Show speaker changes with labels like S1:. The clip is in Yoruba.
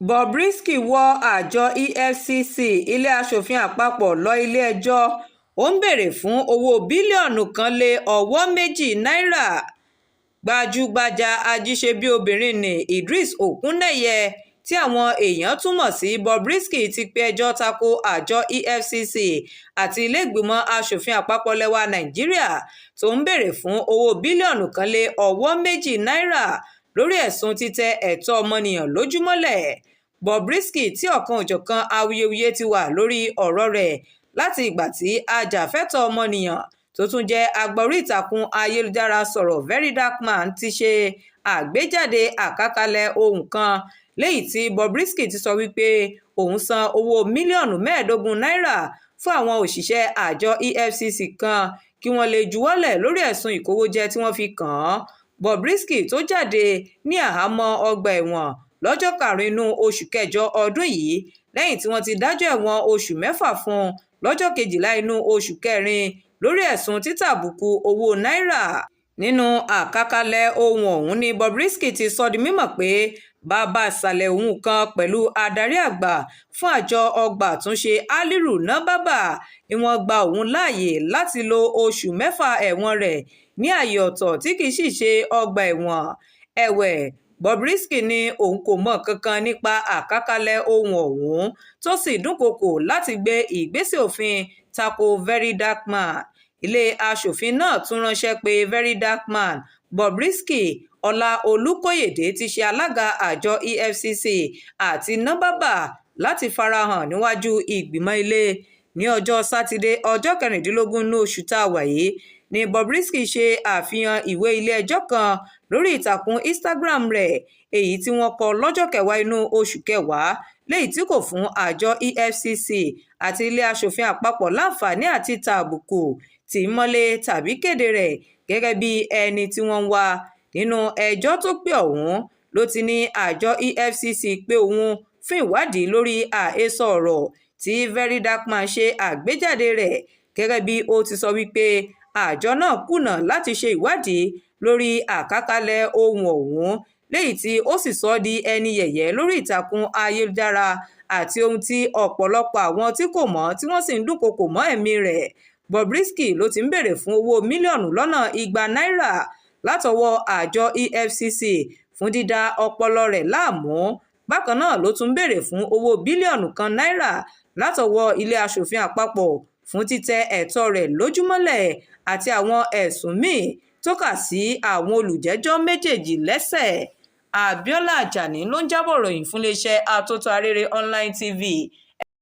S1: Bobrisky wọ àjọ EFCC ilé aṣòfin àpapọ̀ lọ ilé-ẹjọ́ ó ń béèrè fún owó bílíọ̀nù kan lé ọwọ́ méjì náírà. Gbajúgbajà ajíṣebíobìnrin ní Idris Okuneye tí àwọn èèyàn tún mọ̀ sí Bobrisky ti pe ẹjọ́ tako àjọ EFCC àti ilé-ìgbìmọ̀ aṣòfin àpapọ̀ lẹwa Nàìjíríà tó ń béèrè fún owó bílíọ̀nù kan lé ọwọ́ méjì náírà lórí ẹ̀sùn títẹ ẹ̀tọ́ ọmọnìyàn lójúmọ́lẹ̀. Bobrisky tí ọ̀kan-ò-jọ̀kan awuyewuye ti wà lórí ọ̀rọ̀ rẹ̀ láti ìgbà tí ajàfẹ́tọ̀ọ́ ọmọnìyàn tó tún jẹ́ agbọ̀rí ìtàkùn ayélujára sọ̀rọ̀ Verydarkman ti ṣe àgbéjáde àkàkálẹ̀ ohun kan léyìí tí Bobrisky ti sọ wípé òun san owó mílíọ̀nù 15 náírà fún àwọn òṣìṣẹ́ àjọ EFCC kan kí wọ́n lè juwọ́lẹ̀ lórí ẹ̀sùn ìkówójẹ tí wọ́n fi kàn án. Bobrisky tó jáde ní àhámọ́ ọgbà ẹ̀wọ̀n lọ́jọ́ 5 oṣù kẹjọ ọdún yìí lẹ́yìn tí wọ́n ti dájọ́ ẹ̀wọ̀n oṣù 6 fún un lọ́jọ́ 12 oṣù kẹrin lórí ẹ̀sùn títàbùkù owó náírà. Nínú àkàkálẹ̀ ohun ọ̀hún ni Bobrisky ti sọ di mímọ̀ pé bàbá ìsàlẹ̀ òun kan pẹ̀lú adarí àgbà fún àjọ ọgbà àtúnṣe Haliru Nababa ni wọ́n gba òun láàyè láti lo oṣù 6 ẹ̀wọ̀n rẹ̀ ní àyè ọ̀tọ̀ tí kìí sì ṣe ọgbà ẹ̀wọ̀n. Ẹ̀wẹ̀, Bobrisky ní òun kò mọ̀ kankan nípa àkàkálẹ̀ ohun ọ̀hún tó sì dúnkòokò láti gbé ìgbésẹ̀ òfin tako Verydarkman. Ilé aṣòfin náà tún ránṣẹ́ pé Verydarkman, Bobrisky, Ọlá Olúkóyèdé tí ṣe alága àjọ EFCC àti Nababa láti farahàn níwájú ìgbìmọ̀ ilé. Ní ọjọ́ Sátidé ọjọ́ 16 oṣù tá a wà yìí ni Bobrisky ṣe àfihàn ìwé ilé-ẹjọ́ kan lórí ìtàkùn Instagram rẹ̀ èyí tí wọ́n kọ lọ́jọ́ 10 oṣù kẹwàá léyìí tí kò fún àjọ EFCC àti ilé aṣòfin àpapọ̀ láǹfààní àti tàbùkù tì í mọ́lé tàbí kéde rẹ̀ gẹ́gẹ́ bí ẹni tí wọ́n ń wá. Nínú ẹjọ́ tó pè ọ̀hún ló ti ní àjọ EFCC pé òun fún ìwádìí lórí àhesọ ọ̀rọ̀ tí Verydarkman ṣe àgbéjáde rẹ̀ gẹ́gẹ́ bí ó ti sọ wípé àjọ náà kùnà láti ṣe ìwádìí lórí àkàkálẹ̀ ohun ọ̀hún léyìí tí ó sì sọ di ẹni yẹ̀yẹ́ lórí ìtàkùn ayélujára àti ohun tí ọ̀pọ̀lọpọ̀ àwọn tí kò mọ̀ tí wọ́n sì ń dúnkòokò mọ́ ẹ̀mí rẹ̀. Bobrisky ló ti ń béèrè fún owó mílíọ̀nù lọ́nà 200 náírà látọwọ́ àjọ EFCC fún dídá ọpọlọ rẹ̀ láàmú. Bákan náà ló tún béèrè fún owó bílíọ̀nù kan náírà látọwọ́ ilé aṣòfin àpapọ̀ fún títẹ ẹ̀tọ́ rẹ̀ lójúmọ́lẹ̀ àti àwọn ẹ̀sùn míì tó kà sí àwọn olùjẹ́jọ́ méjèèjì lẹ́sẹ̀. Abiola Ajani ló ń jábọ̀ ròyìn fún iléeṣẹ́ Atótó Arére Online TV.